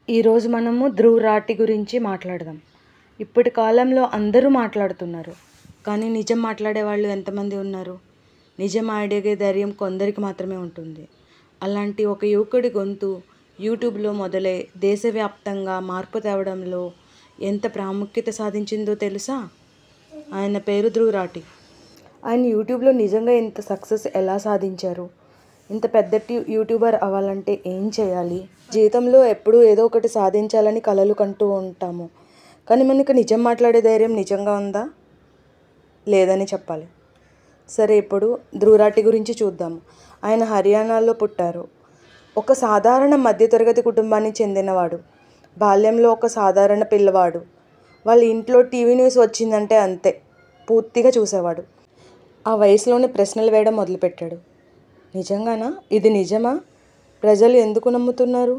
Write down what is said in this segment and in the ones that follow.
ఈరోజు మనము ధ్రువ్ రాఠీ గురించి మాట్లాడదాం. ఇప్పటి కాలంలో అందరూ మాట్లాడుతున్నారు, కానీ నిజం మాట్లాడే వాళ్ళు ఎంతమంది ఉన్నారు? నిజం అడిగే ధైర్యం కొందరికి మాత్రమే ఉంటుంది. అలాంటి ఒక యువకుడి గొంతు యూట్యూబ్లో మొదలై దేశవ్యాప్తంగా మార్పు తేవడంలో ఎంత ప్రాముఖ్యత సాధించిందో తెలుసా? ఆయన పేరు ధ్రువ్ రాఠీ. ఆయన యూట్యూబ్లో నిజంగా ఇంత సక్సెస్ ఎలా సాధించారు? ఇంత పెద్ద యూట్యూబర్ అవ్వాలంటే ఏం చేయాలి? జీవితంలో ఎప్పుడూ ఏదో ఒకటి సాధించాలని కలలు కంటూ ఉంటాము, కానీ మనకు నిజం మాట్లాడే ధైర్యం నిజంగా ఉందా? లేదని చెప్పాలి. సరే, ఇప్పుడు ధ్రువ్ రాఠీ గురించి చూద్దాము. ఆయన హర్యానాలో పుట్టారు. ఒక సాధారణ మధ్యతరగతి కుటుంబానికి చెందినవాడు. బాల్యంలో ఒక సాధారణ పిల్లవాడు. వాళ్ళ ఇంట్లో టీవీ న్యూస్ వచ్చిందంటే అంతే, పూర్తిగా చూసేవాడు. ఆ వయసులోనే ప్రశ్నలు వేయడం మొదలుపెట్టాడు. నిజంగానా? ఇది నిజమా? ప్రజలు ఎందుకు నమ్ముతున్నారు?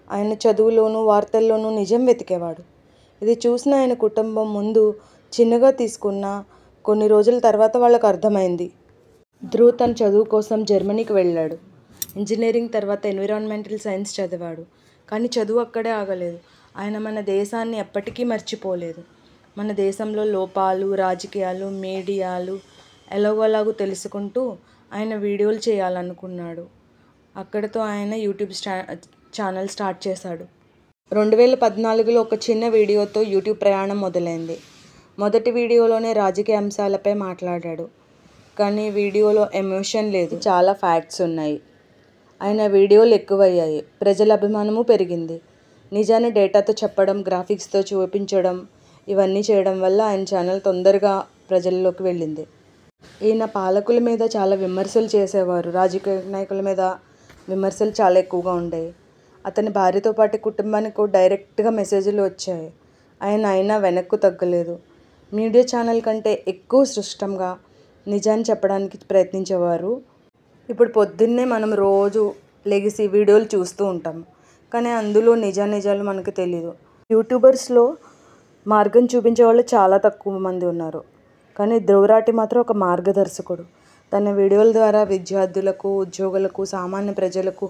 ఆయన చదువులోనూ వార్తల్లోనూ నిజం వెతికేవాడు. ఇది చూసిన ఆయన కుటుంబం ముందు చిన్నగా తీసుకున్న కొన్ని రోజుల తర్వాత వాళ్ళకు అర్థమైంది. ధ్రువ్ తన చదువు కోసం జర్మనీకి వెళ్ళాడు. ఇంజనీరింగ్ తర్వాత ఎన్విరాన్మెంటల్ సైన్స్ చదివాడు. కానీ చదువు అక్కడే ఆగలేదు. ఆయన మన దేశాన్ని ఎప్పటికీ మర్చిపోలేదు. మన దేశంలో లోపాలు, రాజకీయాలు, మీడియాలు ఎలాగోలాగూ తెలుసుకుంటూ ఆయన వీడియోలు చేయాలనుకున్నాడు. అక్కడితో ఆయన యూట్యూబ్ ఛానల్ స్టార్ట్ చేశాడు. 2014లో ఒక చిన్న వీడియోతో యూట్యూబ్ ప్రయాణం మొదలైంది. మొదటి వీడియోలోనే రాజకీయ అంశాలపై మాట్లాడాడు, కానీ వీడియోలో ఎమోషన్ లేదు, చాలా ఫ్యాక్ట్స్ ఉన్నాయి. ఆయన వీడియోలు ఎక్కువయ్యాయి, ప్రజల అభిమానము పెరిగింది. నిజాన్ని డేటాతో చెప్పడం, గ్రాఫిక్స్తో చూపించడం, ఇవన్నీ చేయడం వల్ల ఆయన ఛానల్ తొందరగా ప్రజల్లోకి వెళ్ళింది. ఈయన పాలకుల మీద చాలా విమర్శలు చేసేవారు. రాజకీయ నాయకుల మీద విమర్శలు చాలా ఎక్కువగా ఉండేవి. అతని భార్యతో పాటు కుటుంబానికి డైరెక్ట్గా మెసేజ్లు వచ్చాయి. అయినా వెనక్కు తగ్గలేదు. మీడియా ఛానల్ కంటే ఎక్కువ స్పష్టంగా నిజాన్ని చెప్పడానికి ప్రయత్నించేవారు. ఇప్పుడు పొద్దున్నే మనం రోజు లెగిసి వీడియోలు చూస్తూ ఉంటాం, కానీ అందులో నిజాలు మనకు తెలియదు. యూట్యూబర్స్లో మార్గం చూపించే వాళ్ళు చాలా తక్కువ మంది ఉన్నారు, కానీ ధ్రువ్ రాఠీ మాత్రం ఒక మార్గదర్శకుడు. తన వీడియోల ద్వారా విద్యార్థులకు, ఉద్యోగులకు, సామాన్య ప్రజలకు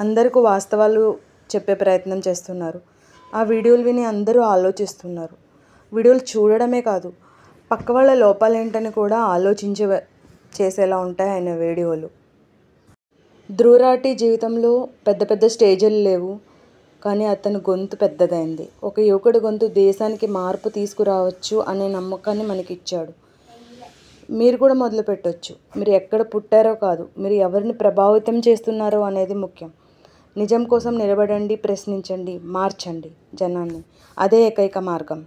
అందరికీ వాస్తవాలు చెప్పే ప్రయత్నం చేస్తున్నారు. ఆ వీడియోలు విని అందరూ ఆలోచిస్తున్నారు. వీడియోలు చూడడమే కాదు, పక్క వాళ్ళ లోపాలేంటని కూడా చేసేలా ఉంటాయి ఆయన వీడియోలు. ధ్రువ్ రాఠీ జీవితంలో పెద్ద స్టేజీలు లేవు, కానీ అతని గొంతు పెద్దదైంది. ఒక యువకుడి గొంతు దేశానికి మార్పు తీసుకురావచ్చు అనే నమ్మకాన్ని మనకిచ్చాడు. మీరు కూడా మొదలు పెట్టొచ్చు. మీరు ఎక్కడ పుట్టారో కాదు, మీరు ఎవరిని ప్రభావితం చేస్తున్నారో అనేది ముఖ్యం. నిజం కోసం నిలబడండి, ప్రశ్నించండి, మార్చండి జనాన్ని. అదే ఏకైక మార్గం.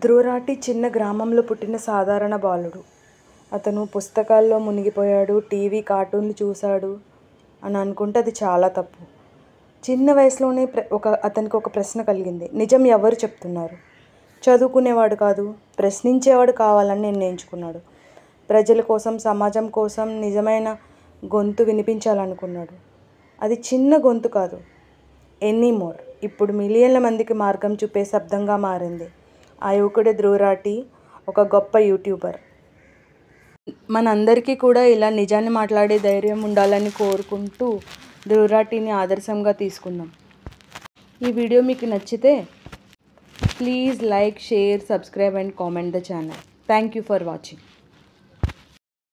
ధ్రువ్ రాఠీ చిన్న గ్రామంలో పుట్టిన సాధారణ బాలుడు. అతను పుస్తకాల్లో మునిగిపోయాడు, టీవీ, కార్టూన్లు చూశాడు అని అనుకుంటే అది చాలా తప్పు. చిన్న వయసులోనే అతనికి ఒక ప్రశ్న కలిగింది. నిజం ఎవరు చెప్తున్నారు? చదువుకునేవాడు కాదు, ప్రశ్నించేవాడు కావాలని నిర్ణయించుకున్నాడు. ప్రజల కోసం, సమాజం కోసం నిజమైన గొంతు వినిపించాలనుకున్నాడు. అది చిన్న గొంతు కాదు, ఎనీమోర్. ఇప్పుడు మిలియన్ల మందికి మార్గం చూపే శబ్దంగా మారింది. ఆ యువకుడే ధ్రువ్ రాఠీ, ఒక గొప్ప యూట్యూబర్. మనందరికీ కూడా ఇలా నిజాన్ని మాట్లాడే ధైర్యం ఉండాలని కోరుకుంటూ ధ్రువ్ రాఠీని ఆదర్శంగా తీసుకుందాం. ఈ వీడియో మీకు నచ్చితే please like, share, subscribe and comment the channel. Thank you for watching.